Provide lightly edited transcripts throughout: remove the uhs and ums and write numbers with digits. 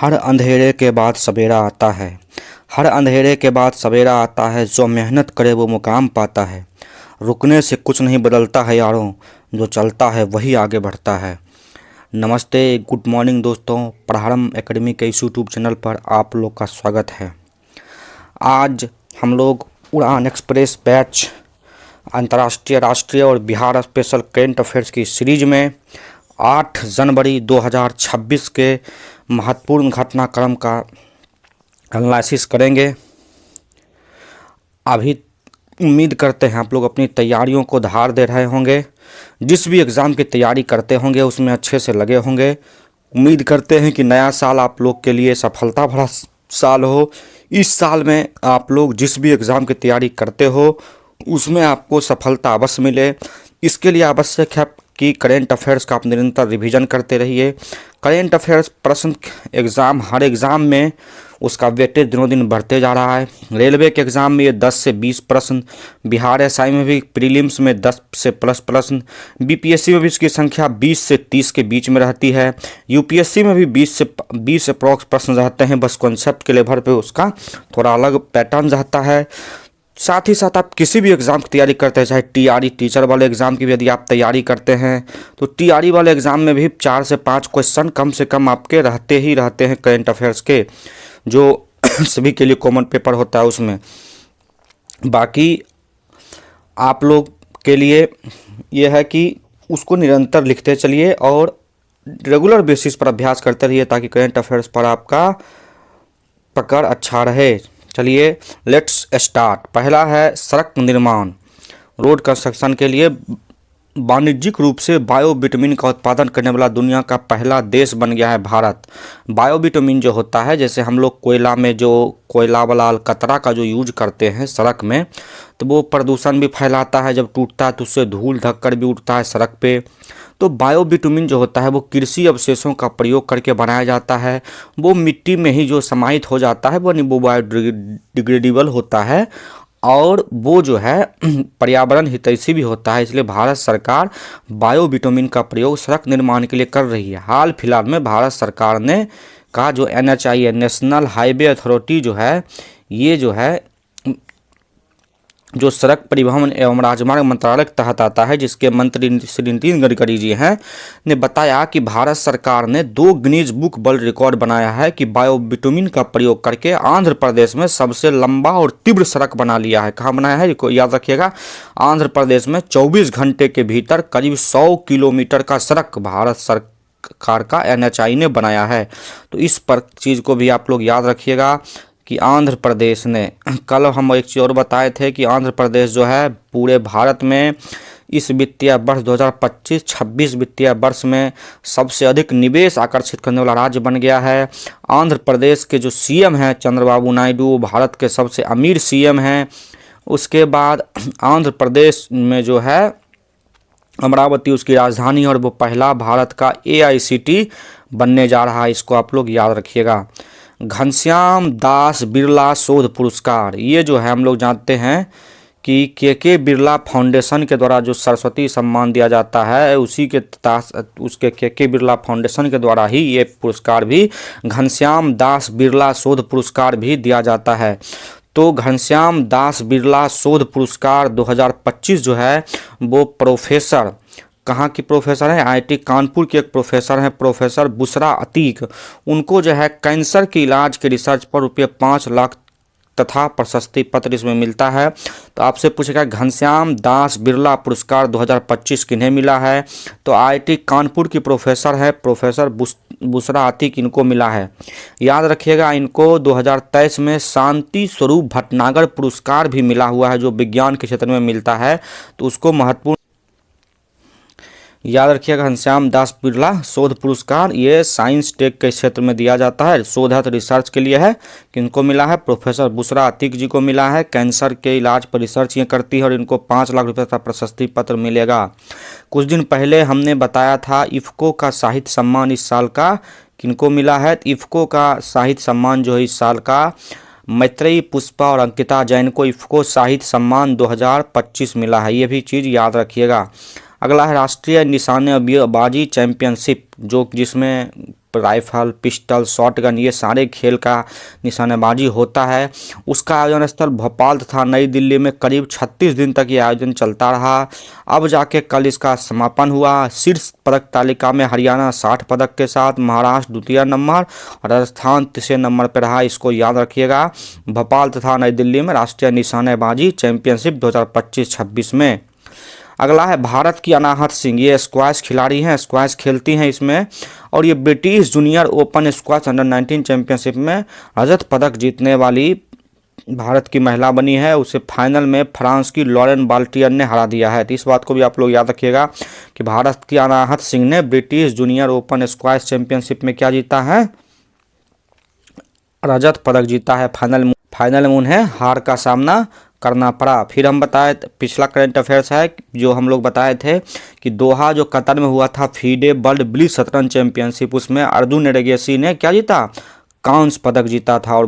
हर अंधेरे के बाद सवेरा आता है। हर अंधेरे के बाद सवेरा आता है। जो मेहनत करे वो मुकाम पाता है। रुकने से कुछ नहीं बदलता है यारों, जो चलता है वही आगे बढ़ता है। नमस्ते, गुड मॉर्निंग दोस्तों। प्रहारम एकेडमी के इस यूट्यूब चैनल पर आप लोग का स्वागत है। आज हम लोग उड़ान एक्सप्रेस बैच अंतर्राष्ट्रीय, राष्ट्रीय और बिहार स्पेशल करेंट अफेयर्स की सीरीज में 8 जनवरी 2026 के महत्वपूर्ण घटनाक्रम का एनालिसिस करेंगे। अभी उम्मीद करते हैं आप लोग अपनी तैयारियों को धार दे रहे होंगे। जिस भी एग्ज़ाम की तैयारी करते होंगे उसमें अच्छे से लगे होंगे। उम्मीद करते हैं कि नया साल आप लोग के लिए सफलता भरा साल हो। इस साल में आप लोग जिस भी एग्ज़ाम की तैयारी करते हो उसमें आपको सफलता अवश्य मिले। इसके लिए आवश्यक है कि करेंट अफेयर्स का आप निरंतर रिवीजन करते रहिए। करेंट अफेयर्स प्रश्न एग्ज़ाम, हर एग्ज़ाम में उसका वेटेज दिनों दिन बढ़ते जा रहा है। रेलवे के एग्ज़ाम में ये 10 से 20 प्रश्न, बिहार एसआई में भी प्रीलिम्स में 10 से प्लस प्रश्न, बीपीएससी में भी इसकी संख्या 20 से 30 के बीच में रहती है। यूपीएससी में भी 20 अप्रॉक्स प्रश्न रहते हैं। बस कॉन्सेप्ट के लेवल पे उसका थोड़ा अलग पैटर्न रहता है। साथ ही साथ आप किसी भी एग्ज़ाम की तैयारी करते हैं, चाहे टीआरई टीचर वाले एग्ज़ाम की भी यदि आप तैयारी करते हैं तो टीआरई वाले एग्ज़ाम में भी 4 से 5 क्वेश्चन कम से कम आपके रहते ही रहते हैं करेंट अफेयर्स के, जो सभी के लिए कॉमन पेपर होता है उसमें। बाकी आप लोग के लिए ये है कि उसको निरंतर लिखते चलिए और रेगुलर बेसिस पर अभ्यास करते रहिए ताकि करेंट अफेयर्स पर आपका पकड़ अच्छा रहे। चलिए लेट्स स्टार्ट। पहला है सड़क निर्माण। रोड कंस्ट्रक्शन के लिए वाणिज्यिक रूप से बायोबिटामिन का उत्पादन करने वाला दुनिया का पहला देश बन गया है भारत। बायोबिटामिन जो होता है, जैसे हम लोग कोयला में जो कोयला वाला अलकतरा का जो यूज करते हैं सड़क में, तो वो प्रदूषण भी फैलाता है। जब टूटता है तो उससे धूल धक्कड़ भी उठता है सड़क पे। तो बायोबिटामिन जो होता है वो कृषि अवशेषों का प्रयोग करके बनाया जाता है। वो मिट्टी में ही जो समाहित हो जाता है वो बायोडिग्रेडेबल होता है और वो जो है पर्यावरण हितैषी भी होता है। इसलिए भारत सरकार बायोबिटामिन का प्रयोग सड़क निर्माण के लिए कर रही है। हाल फिलहाल में भारत सरकार ने का जो NHAI नेशनल हाईवे अथॉरिटी जो है, ये जो है जो सड़क परिवहन एवं राजमार्ग मंत्रालय के तहत आता है, जिसके मंत्री श्री नितिन गडकरी जी हैं, ने बताया कि भारत सरकार ने 2 गिनीज बुक वर्ल्ड रिकॉर्ड बनाया है कि बायोबिटामिन का प्रयोग करके आंध्र प्रदेश में सबसे लंबा और तीव्र सड़क बना लिया है। कहाँ बनाया है याद रखिएगा, आंध्र प्रदेश में 24 घंटे के भीतर करीब 100 किलोमीटर का सड़क भारत सरकार का NHAI ने बनाया है। तो इस पर चीज़ को भी आप लोग याद रखिएगा कि आंध्र प्रदेश ने, कल हम एक चीज़ और बताए थे कि आंध्र प्रदेश जो है पूरे भारत में इस वित्तीय वर्ष 2025-26 वित्तीय वर्ष में सबसे अधिक निवेश आकर्षित करने वाला राज्य बन गया है। आंध्र प्रदेश के जो सीएम हैं चंद्रबाबू नायडू, वो भारत के सबसे अमीर सीएम हैं। उसके बाद आंध्र प्रदेश में जो है अमरावती उसकी राजधानी और वो पहला भारत का AICT बनने जा रहा है। इसको आप लोग याद रखिएगा। घनश्याम दास बिरला शोध पुरस्कार, ये जो है हम लोग जानते हैं कि के बिरला फाउंडेशन के द्वारा जो सरस्वती सम्मान दिया जाता है, उसी के उसके के बिरला फाउंडेशन के द्वारा ही ये पुरस्कार भी घनश्याम दास बिरला शोध पुरस्कार भी दिया जाता है। तो घनश्याम दास बिरला शोध पुरस्कार 2025 जो है वो प्रोफेसर, कहाँ की प्रोफेसर हैं, IIT कानपुर के एक प्रोफेसर हैं, प्रोफेसर बुशरा अतीक, उनको जो है कैंसर के इलाज के रिसर्च पर ₹5 लाख तथा प्रशस्ति पत्र इसमें मिलता है। तो आपसे पूछेगा घनश्याम दास बिरला पुरस्कार 2025 किन्हें मिला है, तो IIT कानपुर की प्रोफेसर है प्रोफेसर बुशरा अतीक, इनको मिला है। याद रखिएगा इनको 2023 में शांति स्वरूप भटनागर पुरस्कार भी मिला हुआ है, जो विज्ञान के क्षेत्र में मिलता है, तो उसको महत्वपूर्ण याद रखिएगा। घनश्याम दास बिरला शोध पुरस्कार ये साइंस टेक के क्षेत्र में दिया जाता है, शोध रिसर्च के लिए है। किनको मिला है? प्रोफेसर बुशरा अतीक जी को मिला है। कैंसर के इलाज पर रिसर्च ये करती है और इनको 5 लाख रुपए का प्रशस्ति पत्र मिलेगा। कुछ दिन पहले हमने बताया था इफ़को का साहित्य सम्मान इस साल का किनको मिला है। इफ़को का साहित्य सम्मान जो है इस साल का मैत्रेयी पुष्पा और अंकिता जैन को इफ़को साहित्य सम्मान 2025 मिला है। ये भी चीज़ याद रखिएगा। अगला है राष्ट्रीय निशानेबाजी चैंपियनशिप, जो जिसमें राइफल, पिस्टल, शॉटगन, ये सारे खेल का निशानेबाजी होता है। उसका आयोजन स्थल भोपाल तथा नई दिल्ली में करीब 36 दिन तक ये आयोजन चलता रहा। अब जाके कल इसका समापन हुआ। शीर्ष पदक तालिका में हरियाणा 60 पदक के साथ, महाराष्ट्र द्वितीय नंबर और राजस्थान तीसरे नंबर पर रहा। इसको याद रखिएगा। भोपाल तथा नई दिल्ली में राष्ट्रीय निशानेबाजी चैंपियनशिप 2025-26 में। अगला है भारत की अनाहत सिंह। ये स्क्वैश खिलाड़ी हैं, स्क्वैश खेलती हैं इसमें, और ये British junior open squash under 19 championship में रजत पदक जीतने वाली भारत की महिला बनी है। उसे फाइनल में फ्रांस की लॉरेन बाल्टियर ने हरा दिया है। तो इस बात को भी आप लोग याद रखिएगा कि भारत की अनाहत सिंह ने British junior open squash championship में क्या जीता है, रजत पदक जीता है। फाइनल में उन्हें हार का सामना करना पड़ा। फिर हम बताए, पिछला करंट अफेयर्स है जो हम लोग बताए थे कि दोहा जो कतर में हुआ था फीडे वर्ल्ड ब्लिट्ज शतरंज चैंपियनशिप, उसमें अर्जुन एरेगेसी ने क्या जीता, कांस्य पदक जीता था। और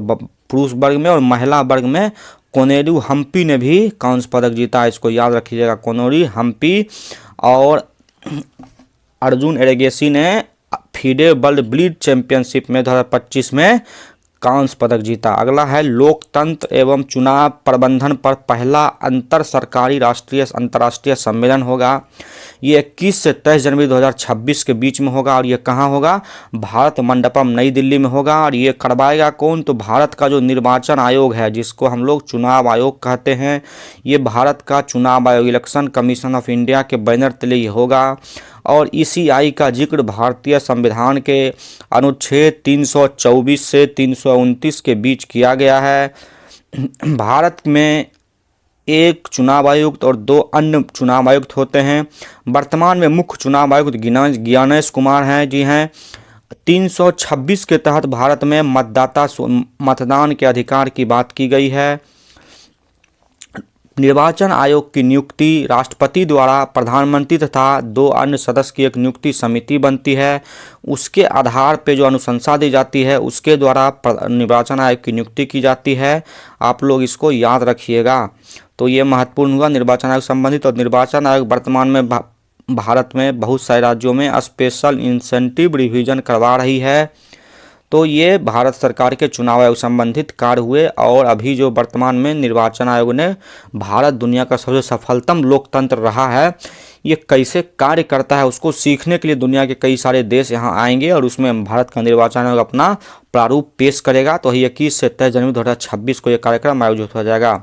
पुरुष वर्ग में और महिला वर्ग में कोनेरू हम्पी ने भी कांस्य पदक जीता। इसको याद रखिएगा, कोनेरू हम्पी और अर्जुन एरेगेसी ने फीडे वर्ल्ड ब्लिट्ज चैंपियनशिप में 2025 में कांस्य पदक जीता। अगला है लोकतंत्र एवं चुनाव प्रबंधन पर पहला अंतर सरकारी अंतर्राष्ट्रीय सम्मेलन होगा। ये 21 से 23 जनवरी 2026 के बीच में होगा। और ये कहाँ होगा, भारत मंडपम नई दिल्ली में होगा। और ये करवाएगा कौन, तो भारत का जो निर्वाचन आयोग है, जिसको हम लोग चुनाव आयोग कहते हैं, ये भारत का चुनाव आयोग, इलेक्शन कमीशन ऑफ इंडिया के बैनर तले ये होगा। और ईसीआई का जिक्र भारतीय संविधान के अनुच्छेद 324 से 329 के बीच किया गया है। भारत में एक चुनाव आयुक्त और 2 अन्य चुनाव आयुक्त होते हैं। वर्तमान में मुख्य चुनाव आयुक्त ज्ञानेश कुमार हैं। जी हैं। 326 के तहत भारत में मतदान के अधिकार की बात की गई है। निर्वाचन आयोग की नियुक्ति राष्ट्रपति द्वारा प्रधानमंत्री तथा 2 अन्य सदस्य की एक नियुक्ति समिति बनती है। उसके आधार पे जो अनुशंसा दी जाती है उसके द्वारा निर्वाचन आयोग की नियुक्ति की जाती है। आप लोग इसको याद रखिएगा। तो ये महत्वपूर्ण हुआ निर्वाचन आयोग संबंधित। और निर्वाचन आयोग वर्तमान में भारत में बहुत सारे राज्यों में स्पेशल इंसेंटिव रिवीजन करवा रही है। तो ये भारत सरकार के चुनाव आयोग संबंधित कार्य हुए। और अभी जो वर्तमान में निर्वाचन आयोग ने, भारत दुनिया का सबसे सफलतम लोकतंत्र रहा है, ये कैसे कार्य करता है उसको सीखने के लिए दुनिया के कई सारे देश यहाँ आएंगे और उसमें भारत का निर्वाचन आयोग अपना प्रारूप पेश करेगा। तो 21 से 23 जनवरी 2026 को यह कार्यक्रम आयोजित हो जाएगा।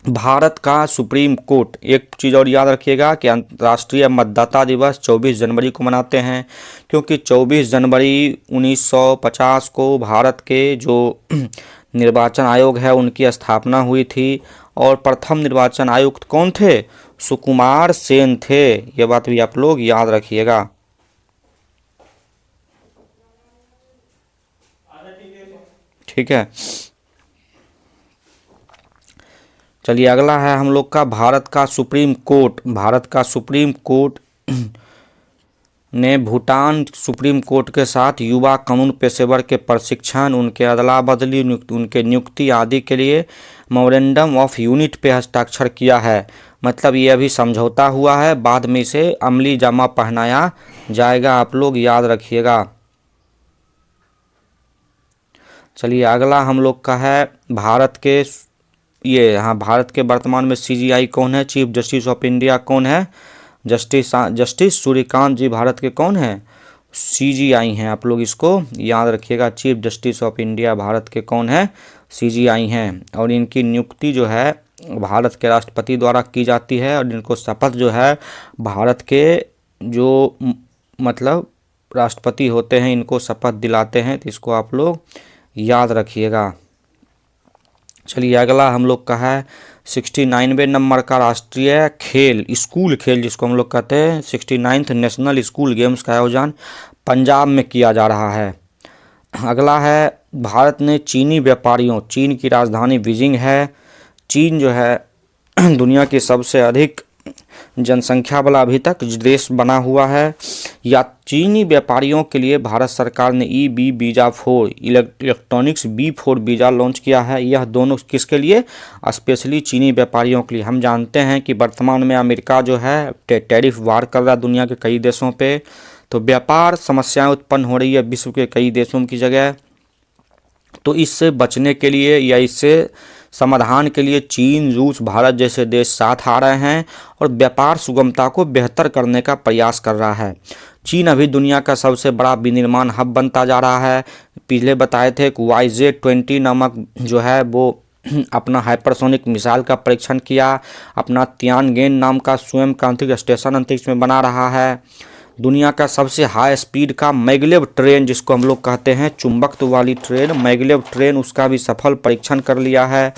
भारत का सुप्रीम कोर्ट, एक चीज़ और याद रखिएगा कि अंतर्राष्ट्रीय मतदाता दिवस 24 जनवरी को मनाते हैं, क्योंकि 24 जनवरी 1950 को भारत के जो निर्वाचन आयोग है उनकी स्थापना हुई थी। और प्रथम निर्वाचन आयुक्त कौन थे, सुकुमार सेन थे। ये बात भी आप लोग याद रखिएगा। ठीक है, चलिए अगला है हम लोग का भारत का सुप्रीम कोर्ट। भारत का सुप्रीम कोर्ट ने भूटान सुप्रीम कोर्ट के साथ युवा कानून पेशेवर के प्रशिक्षण, उनके अदला बदली, उनके नियुक्ति आदि के लिए मेमोरेंडम ऑफ यूनिट पे हस्ताक्षर किया है। मतलब ये अभी समझौता हुआ है, बाद में इसे अमली जामा पहनाया जाएगा। आप लोग याद रखिएगा। चलिए अगला हम लोग का है भारत के भारत के वर्तमान में सीजीआई कौन है, चीफ जस्टिस ऑफ इंडिया कौन है, जस्टिस सूर्यकांत जी भारत के कौन है, सीजीआई हैं। आप लोग इसको याद रखिएगा। Chief justice of India Bharat के कौन है, सीजीआई हैं। और इनकी नियुक्ति जो है भारत के राष्ट्रपति द्वारा की जाती है। और इनको शपथ जो है भारत के जो मतलब राष्ट्रपति होते हैं इनको शपथ दिलाते हैं। तो इसको आप लोग याद रखिएगा। चलिए अगला हम लोग का है 69वें नंबर का राष्ट्रीय खेल, स्कूल खेल जिसको हम लोग कहते हैं, 69th नेशनल स्कूल गेम्स का आयोजन पंजाब में किया जा रहा है। अगला है भारत ने चीनी व्यापारियों, चीन की राजधानी बीजिंग है। चीन जो है दुनिया की सबसे अधिक जनसंख्या वाला अभी तक देश बना हुआ है। या चीनी व्यापारियों के लिए भारत सरकार ने e B visa 4 electronics B4 visa launch किया है। यह दोनों किसके लिए, स्पेशली चीनी व्यापारियों के लिए। हम जानते हैं कि वर्तमान में अमेरिका जो है टैरिफ वार कर रहा है दुनिया के कई देशों पे। तो व्यापार समस्याएं उत्पन्न हो रही है विश्व के कई देशों की जगह। तो इससे बचने के लिए या इससे समाधान के लिए चीन, रूस, भारत जैसे देश साथ आ रहे हैं और व्यापार सुगमता को बेहतर करने का प्रयास कर रहा है। चीन अभी दुनिया का सबसे बड़ा विनिर्माण हब बनता जा रहा है। पिछले बताए थे कि YZ-20 नामक जो है वो अपना हाइपरसोनिक मिसाइल का परीक्षण किया। अपना तियानगेन नाम का स्वयं क्रांतिक स्टेशन अंतरिक्ष में बना रहा है। दुनिया का सबसे हाई स्पीड का मैगलेव ट्रेन, जिसको हम लोग कहते हैं चुंबकत्व वाली ट्रेन, मैगलेव ट्रेन, उसका भी सफल परीक्षण कर लिया है।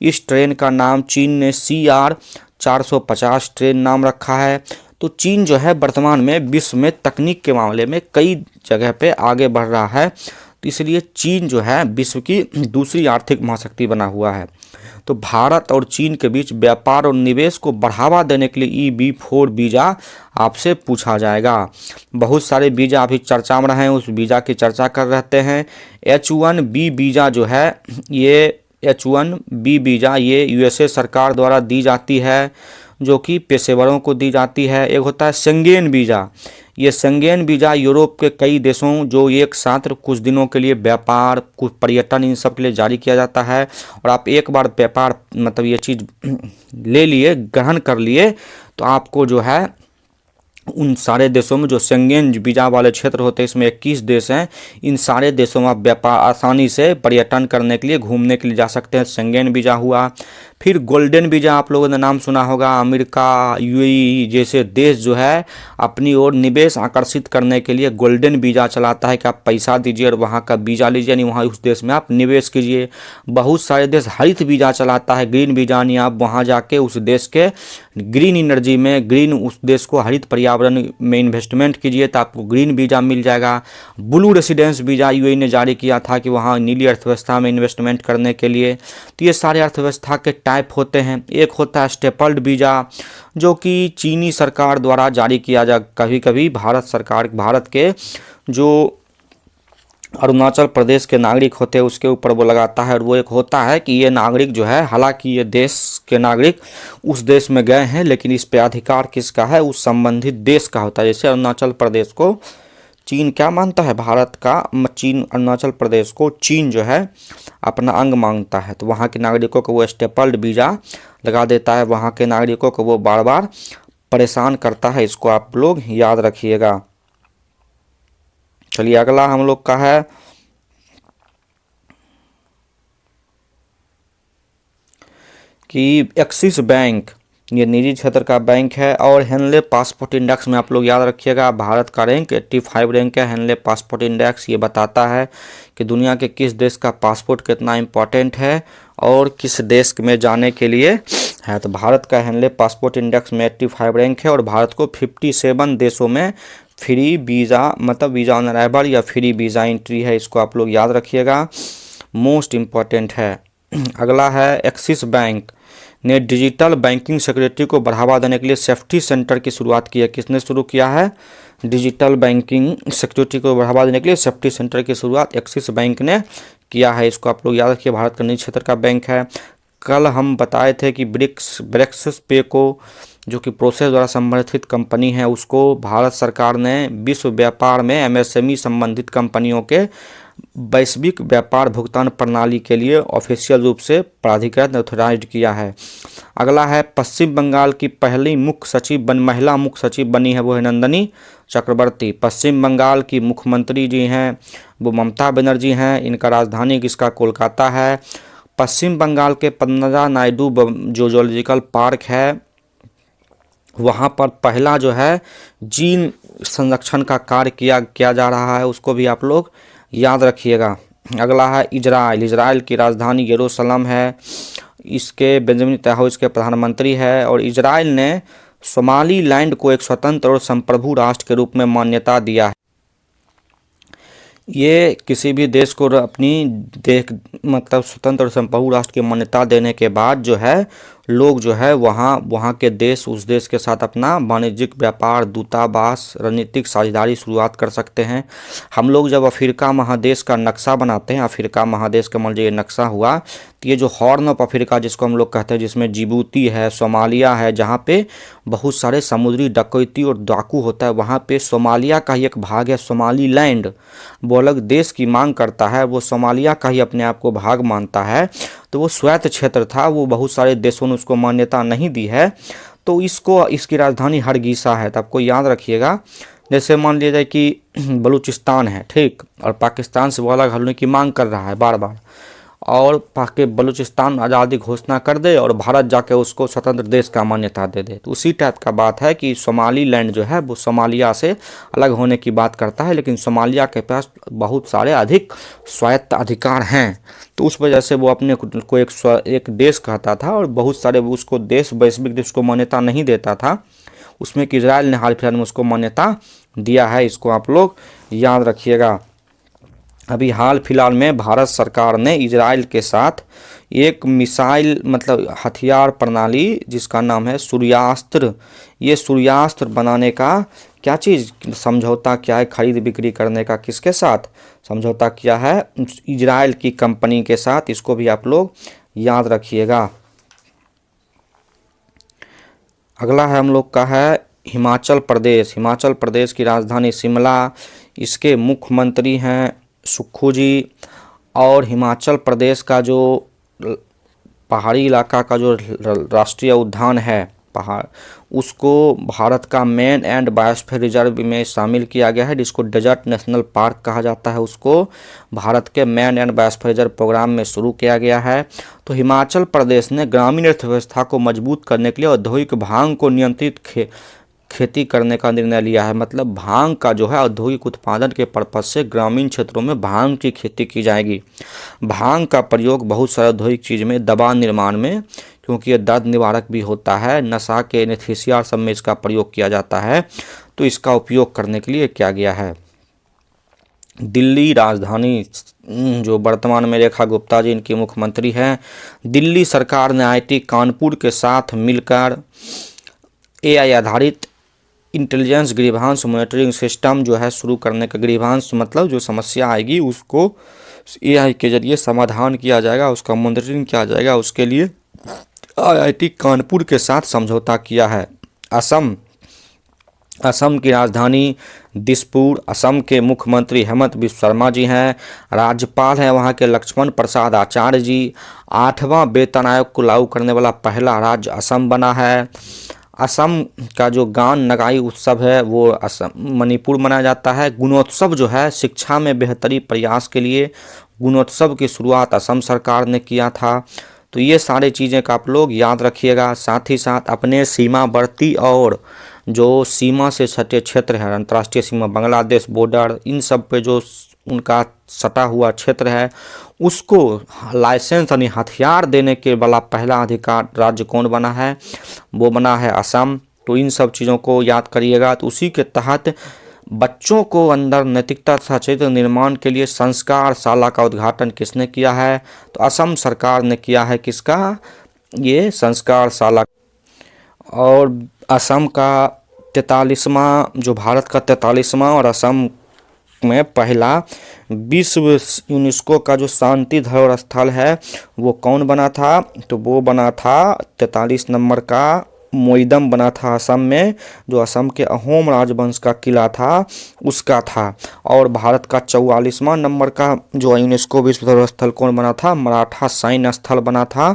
इस ट्रेन का नाम चीन ने CR-450 ट्रेन नाम रखा है। तो चीन जो है वर्तमान में विश्व में तकनीक के मामले में कई जगह पे आगे बढ़ रहा है। तो इसलिए चीन जो है विश्व की दूसरी आर्थिक महाशक्ति बना हुआ है। तो भारत और चीन के बीच व्यापार और निवेश को बढ़ावा देने के लिए EB-4 वीज़ा आपसे पूछा जाएगा। बहुत सारे वीज़ा अभी चर्चा में रहे हैं, उस वीज़ा की चर्चा कर रहते हैं। H-1B वीज़ा जो है, ये H-1B वीज़ा ये USA सरकार द्वारा दी जाती है, जो कि पेशेवरों को दी जाती है। एक होता है शेंगेन वीज़ा। ये शेंगेन वीज़ा यूरोप के कई देशों जो एक साथ कुछ दिनों के लिए व्यापार, कुछ पर्यटन, इन सब के लिए जारी किया जाता है। और आप एक बार व्यापार मतलब ये चीज़ ले लिए, ग्रहण कर लिए, तो आपको जो है उन सारे देशों में जो शेंगेन वीज़ा वाले क्षेत्र होते हैं, इसमें 21 देश हैं, इन सारे देशों में आप व्यापार आसानी से पर्यटन करने के लिए, घूमने के लिए जा सकते हैं। शेंगेन वीज़ा हुआ। फिर गोल्डन वीज़ा आप लोगों ने नाम सुना होगा। अमेरिका, UAE जैसे देश जो है अपनी ओर निवेश आकर्षित करने के लिए गोल्डन वीज़ा चलाता है कि आप पैसा दीजिए और वहाँ का वीज़ा लीजिए, यानी वहाँ उस देश में आप निवेश कीजिए। बहुत सारे देश हरित वीज़ा चलाता है, ग्रीन वीज़ा, यानी आप वहाँ जाके उस देश के ग्रीन एनर्जी में, ग्रीन, उस देश को हरित पर्यावरण में इन्वेस्टमेंट कीजिए तो आपको ग्रीन वीज़ा मिल जाएगा। ब्लू रेसिडेंस वीज़ा UAE ने जारी किया था कि वहाँ नीली अर्थव्यवस्था में इन्वेस्टमेंट करने के लिए। तो ये सारे अर्थव्यवस्था के टाइप होते हैं। एक होता है स्टेपल्ड वीज़ा, जो कि चीनी सरकार द्वारा जारी किया जा, कभी कभी भारत सरकार, भारत के जो अरुणाचल प्रदेश के नागरिक होते हैं उसके ऊपर वो लगाता है। और वो एक होता है कि ये नागरिक जो है, हालांकि ये देश के नागरिक उस देश में गए हैं, लेकिन इस पे अधिकार किसका है, उस संबंधित देश का होता है। जैसे अरुणाचल प्रदेश को चीन क्या मानता है, भारत का, चीन अरुणाचल प्रदेश को चीन जो है अपना अंग मांगता है, तो वहाँ के नागरिकों को वो स्टेपल्ड वीज़ा लगा देता है। वहाँ के नागरिकों को वो बार बार परेशान करता है। इसको आप लोग याद रखिएगा। चलिए अगला हम लोग का है कि एक्सिस बैंक, ये निजी क्षेत्र का बैंक है। और हेनले पासपोर्ट इंडेक्स में आप लोग याद रखिएगा, भारत का रैंक 85 रैंक है। हेनले पासपोर्ट इंडेक्स ये बताता है कि दुनिया के किस देश का पासपोर्ट कितना इम्पोर्टेंट है और किस देश में जाने के लिए है। तो भारत का हेनले पासपोर्ट इंडेक्स में 85 रैंक है और भारत को 57 देशों में फ्री वीज़ा, मतलब वीज़ा ऑन अराइवल या फ्री वीज़ा एंट्री है। इसको आप लोग याद रखिएगा, मोस्ट इम्पॉर्टेंट है। अगला है एक्सिस बैंक ने डिजिटल बैंकिंग सिक्योरिटी को बढ़ावा देने के लिए सेफ्टी सेंटर की शुरुआत की है। किसने शुरू किया है? डिजिटल बैंकिंग सिक्योरिटी को बढ़ावा देने के लिए सेफ्टी सेंटर की शुरुआत एक्सिस बैंक ने किया है। इसको आप लोग याद रखिए, भारत का निजी क्षेत्र का बैंक है। कल हम बताए थे कि ब्रेक्सिस पे को, जो कि प्रोसेस द्वारा समर्थित कंपनी है, उसको भारत सरकार ने विश्व व्यापार में MSME संबंधित कंपनियों के वैश्विक व्यापार भुगतान प्रणाली के लिए ऑफिशियल रूप से प्राधिकृत ऑथराइज किया है। अगला है पश्चिम बंगाल की पहली मुख्य सचिव महिला मुख्य सचिव बनी है, वो है नंदिनी चक्रवर्ती। पश्चिम बंगाल की मुख्यमंत्री जी हैं वो ममता बनर्जी हैं। इनका राजधानी किसका? कोलकाता है। पश्चिम बंगाल के पन्ना नायडू जो जूलॉजिकल पार्क है, वहाँ पर पहला जो है जीन संरक्षण का कार्य किया जा रहा है, उसको भी आप लोग याद रखिएगा। अगला है इजराइल। इजराइल की राजधानी यरूशलेम है। इसके बेंजामिन नेतन्याहू इसके प्रधानमंत्री है। और इजराइल ने सोमालीलैंड को एक स्वतंत्र और संप्रभु राष्ट्र के रूप में मान्यता दिया है। ये किसी भी देश को अपनी मतलब स्वतंत्र और संप्रभु राष्ट्र की मान्यता देने के बाद जो है लोग जो है वहाँ के देश उस देश के साथ अपना वाणिज्यिक व्यापार, दूतावास, रणनीतिक साझेदारी शुरुआत कर सकते हैं। हम लोग जब अफ्रीका महादेश का नक्शा बनाते हैं, अफ्रीका महादेश का मान लीजिए नक्शा हुआ, तो ये जो हॉर्न ऑफ अफ्रीका जिसको हम लोग कहते हैं, जिसमें जिबूती है, सोमालिया है, जहाँ पे बहुत सारे समुद्री डकैती और डाकू होता है, वहाँ पे सोमालिया का ही एक भाग है सोमालीलैंड, वो अलग देश की मांग करता है, वो सोमालिया का ही अपने आप को भाग मानता है। तो वो स्वायत्त क्षेत्र था, वो बहुत सारे देशों ने उसको मान्यता नहीं दी है। तो इसकी राजधानी हरगीसा है। तो आपको याद रखिएगा, जैसे मान लिया जाए कि बलूचिस्तान है, ठीक, और पाकिस्तान से वो अलग होने की मांग कर रहा है बार बार, और बलूचिस्तान आज़ादी घोषणा कर दे और भारत जाके उसको स्वतंत्र देश का मान्यता दे दे। तो उसी टाइप का बात है कि सोमालीलैंड जो है वो सोमालिया से अलग होने की बात करता है, लेकिन सोमालिया के पास बहुत सारे अधिक स्वायत्त अधिकार हैं। तो उस वजह से वो अपने को एक देश कहता था, और बहुत सारे उसको देश वैश्विक देश को मान्यता नहीं देता था। उसमें कि इजराइल ने हाल फिलहाल में उसको मान्यता दिया है, इसको आप लोग याद रखिएगा। अभी हाल फिलहाल में भारत सरकार ने इजराइल के साथ एक मिसाइल मतलब हथियार प्रणाली जिसका नाम है सूर्यास्त्र, ये सूर्यास्त्र बनाने का क्या चीज़ समझौता किया है, खरीद बिक्री करने का किसके साथ समझौता किया है, इजराइल की कंपनी के साथ। इसको भी आप लोग याद रखिएगा। अगला है हम लोग का है हिमाचल प्रदेश। हिमाचल प्रदेश की राजधानी शिमला, इसके मुख्यमंत्री हैं सुक्खू जी। और हिमाचल प्रदेश का जो पहाड़ी इलाका का जो राष्ट्रीय उद्यान है पहाड़, उसको भारत का मेन एंड बायोस्फीयर रिजर्व में शामिल किया गया है, जिसको डेजर्ट नेशनल पार्क कहा जाता है। उसको भारत के man and biosphere reserve programme में शुरू किया गया है। तो हिमाचल प्रदेश ने ग्रामीण अर्थव्यवस्था को मजबूत करने के लिए औद्योगिक भांग को नियंत्रित खेती करने का निर्णय लिया है। मतलब भांग का जो है औद्योगिक उत्पादन के पर्पज से ग्रामीण क्षेत्रों में भांग की खेती की जाएगी। भांग का प्रयोग बहुत सारे औद्योगिक चीज़ में, दवा निर्माण में, क्योंकि ये दर्द निवारक भी होता है, नशा के एनेस्थीसिया सब में इसका प्रयोग किया जाता है। तो इसका उपयोग करने के लिए किया गया है। दिल्ली राजधानी जो वर्तमान में रेखा गुप्ता जी इनकी मुख्यमंत्री हैं, दिल्ली सरकार ने IIT कानपुर के साथ मिलकर AI आधारित इंटेलिजेंस ग्रीवांस मॉनिटरिंग सिस्टम जो है शुरू करने का, ग्रीवांस मतलब जो समस्या आएगी उसको AI के जरिए समाधान किया जाएगा, उसका मॉनिटरिंग किया जाएगा, उसके लिए IIT कानपुर के साथ समझौता किया है। असम की राजधानी दिसपुर, असम के मुख्यमंत्री हेमंत बिस्व शर्मा जी हैं, राज्यपाल हैं वहाँ के लक्ष्मण प्रसाद आचार्य जी। 8वां वेतन आयोग को लागू करने वाला पहला राज्य असम बना है। असम का जो गान नगाई उत्सव है वो असम मणिपुर मनाया जाता है। गुणोत्सव जो है शिक्षा में बेहतरी प्रयास के लिए गुणोत्सव की शुरुआत असम सरकार ने किया था। तो ये सारी चीज़ें का आप लोग याद रखिएगा। साथ ही साथ अपने सीमावर्ती और जो सीमा से सटे क्षेत्र है, अंतर्राष्ट्रीय सीमा, बांग्लादेश बॉर्डर, इन सब पे जो उनका सटा हुआ क्षेत्र है उसको लाइसेंस यानी हथियार देने के वाला पहला अधिकार राज्य कौन बना है, वो बना है असम। तो इन सब चीज़ों को याद करिएगा। तो उसी के तहत बच्चों को अंदर नैतिकता तथा चरित्र निर्माण के लिए संस्कार शाला का उद्घाटन किसने किया है, तो असम सरकार ने किया है। किसका, ये संस्कार शाला। और असम का 43वां, जो भारत का 43वां और असम में पहला विश्व यूनेस्को का जो शांति धरोहर स्थल है वो कौन बना था, तो वो बना था 43 नंबर का मोइदम बना था असम में, जो असम के अहोम राजवंश का किला था उसका था। और भारत का 44वां नंबर का जो यूनेस्को विश्व धरोहर स्थल कौन बना था, मराठा सैन्य स्थल बना था,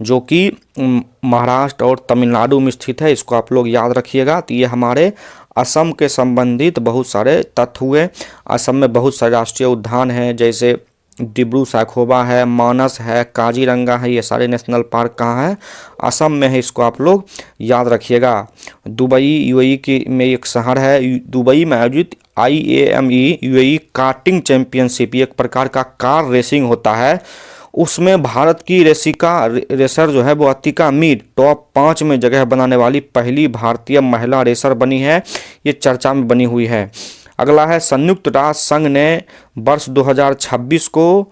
जो कि महाराष्ट्र और तमिलनाडु में स्थित है। इसको आप लोग याद रखिएगा। तो ये हमारे असम के संबंधित बहुत सारे तथ्य हुए। असम में बहुत सारे राष्ट्रीय उद्यान हैं, जैसे डिब्रू सैखोवा है, मानस है, काजीरंगा है, ये सारे नेशनल पार्क कहाँ है, असम में है। इसको आप लोग याद रखिएगा। दुबई UAE में एक शहर है। दुबई में आयोजित IAME UAE कार्टिंग चैंपियनशिप, एक प्रकार का कार रेसिंग होता है, उसमें भारत की रेसर जो है वो अतिका मीर टॉप 5 में जगह बनाने वाली पहली भारतीय महिला रेसर बनी है। ये चर्चा में बनी हुई है। अगला है संयुक्त राष्ट्र संघ ने वर्ष 2026 को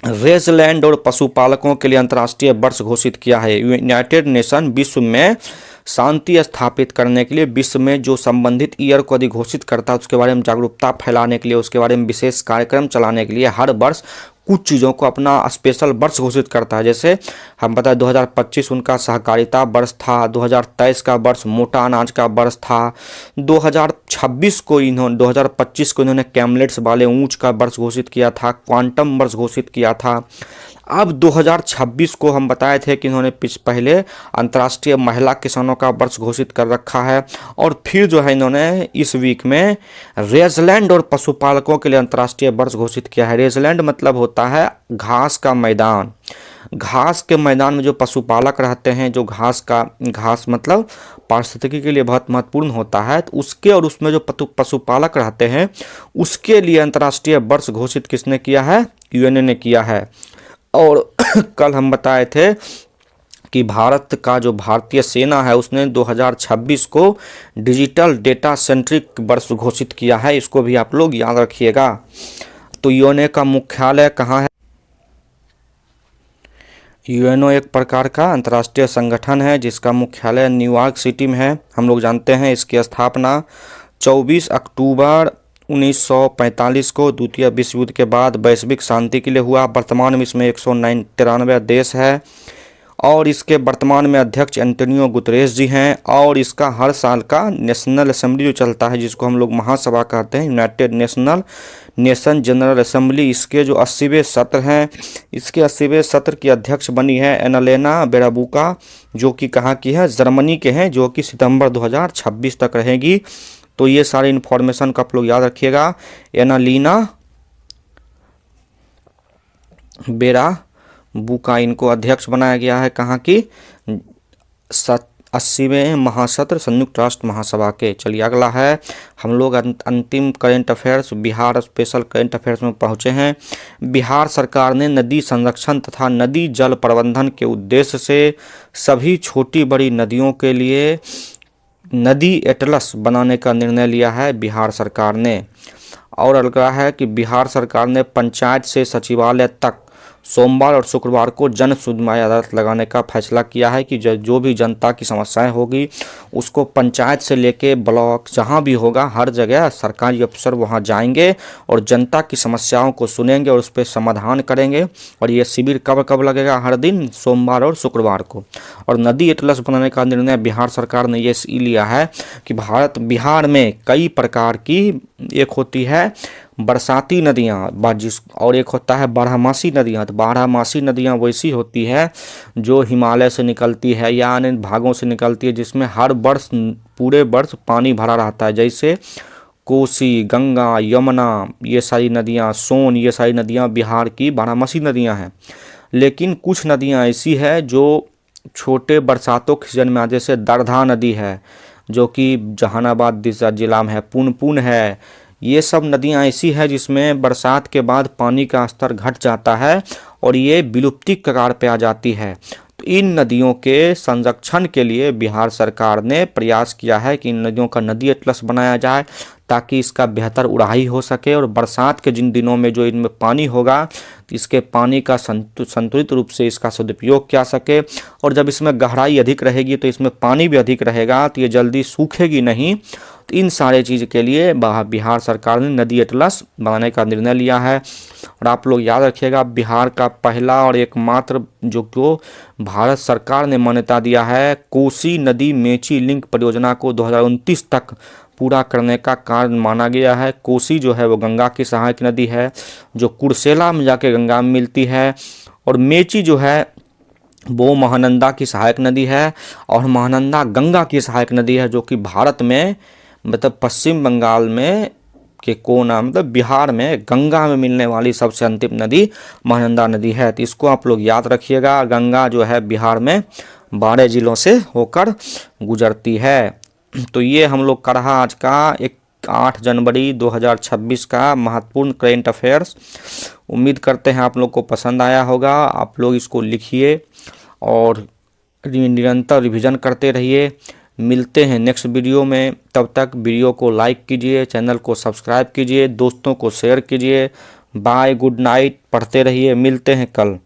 रेजलैंड और पशुपालकों के लिए अंतर्राष्ट्रीय वर्ष घोषित किया है। यूनाइटेड नेशन विश्व में शांति स्थापित करने के लिए विश्व में जो संबंधित ईयर को अधिघोषित करता है उसके बारे में जागरूकता फैलाने के लिए, उसके बारे में विशेष कार्यक्रम चलाने के लिए हर वर्ष कुछ चीज़ों को अपना स्पेशल वर्ष घोषित करता है। जैसे हम बताएं 2025 उनका सहकारिता वर्ष था, 2023 का वर्ष मोटा अनाज का वर्ष था, 2026 को इन्होंने 2025 को इन्होंने कैमलेट्स वाले ऊँच का वर्ष घोषित किया था, क्वांटम वर्ष घोषित किया था। अब 2026 को हम बताए थे कि इन्होंने पहले अंतर्राष्ट्रीय महिला किसानों का वर्ष घोषित कर रखा है, और फिर जो है इन्होंने इस वीक में रेजलैंड और पशुपालकों के लिए अंतर्राष्ट्रीय वर्ष घोषित किया है। रेजलैंड मतलब होता है घास का मैदान। घास के मैदान में जो पशुपालक रहते हैं, जो घास मतलब पारिस्थितिकी के लिए बहुत महत्वपूर्ण होता है, तो उसके और उसमें जो पशुपालक रहते हैं उसके लिए अंतर्राष्ट्रीय वर्ष घोषित किसने किया है? यूएनए ने किया है। और कल हम बताए थे कि भारत का जो भारतीय सेना है उसने 2026 को डिजिटल डेटा सेंट्रिक वर्ष घोषित किया है। इसको भी आप लोग याद रखिएगा। तो यूएनए का मुख्यालय कहाँ है? यूएनओ एक प्रकार का अंतर्राष्ट्रीय संगठन है जिसका मुख्यालय न्यूयॉर्क सिटी में है। हम लोग जानते हैं इसकी स्थापना 24 अक्टूबर 1945 को द्वितीय विश्व युद्ध के बाद वैश्विक शांति के लिए हुआ। वर्तमान में इसमें 193 देश है और इसके वर्तमान में अध्यक्ष एंटोनियो गुतरेस जी हैं। और इसका हर साल का नेशनल असेंबली जो चलता है, जिसको हम लोग महासभा कहते हैं, यूनाइटेड नेशन जनरल असेंबली, इसके जो 80वें सत्र हैं, इसके 80वें सत्र की अध्यक्ष बनी है एनालेना बेराबुका, जो कि कहाँ की है? जर्मनी के हैं, जो कि सितंबर 2026 तक रहेगी। तो ये सारी इन्फॉर्मेशन को आप लोग याद रखिएगा। एनालिना बेराबुका, इनको अध्यक्ष बनाया गया है कहाँ की? 80वें महासत्र संयुक्त राष्ट्र महासभा के। चलिए अगला है, हम लोग अंतिम current affairs Bihar special current affairs में पहुँचे हैं। बिहार सरकार ने नदी संरक्षण तथा नदी जल प्रबंधन के उद्देश्य से सभी छोटी बड़ी नदियों के लिए नदी एटलस बनाने का निर्णय लिया है बिहार सरकार ने। और अगला है कि बिहार सरकार ने पंचायत से सचिवालय तक सोमवार और शुक्रवार को जन सुनवाई अदालत लगाने का फैसला किया है कि जो भी जनता की समस्याएं होगी उसको पंचायत से लेके ब्लॉक जहां भी होगा हर जगह सरकारी अफसर वहां जाएंगे और जनता की समस्याओं को सुनेंगे और उस पर समाधान करेंगे। और ये शिविर कब कब लगेगा? हर दिन सोमवार और शुक्रवार को। और नदी एटलस बनाने का निर्णय बिहार सरकार ने ये लिया है कि बिहार में कई प्रकार की, एक होती है बरसाती नदियाँ और एक होता है बारहमासी नदियाँ। तो बारहमासी नदियाँ वैसी होती है जो हिमालय से निकलती है या अन्य भागों से निकलती है, जिसमें हर वर्ष पूरे वर्ष पानी भरा रहता है। जैसे कोसी, गंगा, यमुना, ये सारी नदियाँ, सोन, ये सारी नदियाँ बिहार की बारहमासी नदियाँ हैं। लेकिन कुछ नदियाँ ऐसी है जो छोटे बरसातों के सीजन में, जैसे दरधा नदी है जो कि जहानाबाद जिला में है, पुनपुन है, ये सब नदियाँ ऐसी है जिसमें बरसात के बाद पानी का स्तर घट जाता है और ये विलुप्ति कगार पे आ जाती है। तो इन नदियों के संरक्षण के लिए बिहार सरकार ने प्रयास किया है कि इन नदियों का नदी एटलस बनाया जाए ताकि इसका बेहतर उड़ाई हो सके और बरसात के जिन दिनों में जो इनमें पानी होगा तो इसके पानी का संतुलित रूप से इसका सदुपयोग किया सके। और जब इसमें गहराई अधिक रहेगी तो इसमें पानी भी अधिक रहेगा तो ये जल्दी सूखेगी नहीं। तो इन सारे चीज़ के लिए बिहार सरकार ने नदी एटलस बनाने का निर्णय लिया है। और आप लोग याद रखिएगा, बिहार का पहला और एकमात्र जो भारत सरकार ने मान्यता दिया है, कोसी नदी मेची लिंक परियोजना को 2029 तक पूरा करने का कारण माना गया है। कोसी जो है वो गंगा की सहायक नदी है जो कुर्सेला में जाके गंगा में मिलती है, और मेची जो है वो महानंदा की सहायक नदी है, और महानंदा गंगा की सहायक नदी है जो कि भारत में मतलब पश्चिम बंगाल में के कोना मतलब बिहार में गंगा में मिलने वाली सबसे अंतिम नदी महानंदा नदी है। तो इसको आप लोग याद रखिएगा। गंगा जो है बिहार में 12 जिलों से होकर गुजरती है। तो ये हम लोग का रहा आज का 8 जनवरी 2026 का महत्वपूर्ण करेंट अफेयर्स। उम्मीद करते हैं आप लोग को पसंद आया होगा। आप लोग इसको लिखिए और निरंतर रिवीजन करते रहिए। मिलते हैं नेक्स्ट वीडियो में, तब तक वीडियो को लाइक कीजिए, चैनल को सब्सक्राइब कीजिए, दोस्तों को शेयर कीजिए। बाय, गुड नाइट, पढ़ते रहिए, मिलते हैं कल।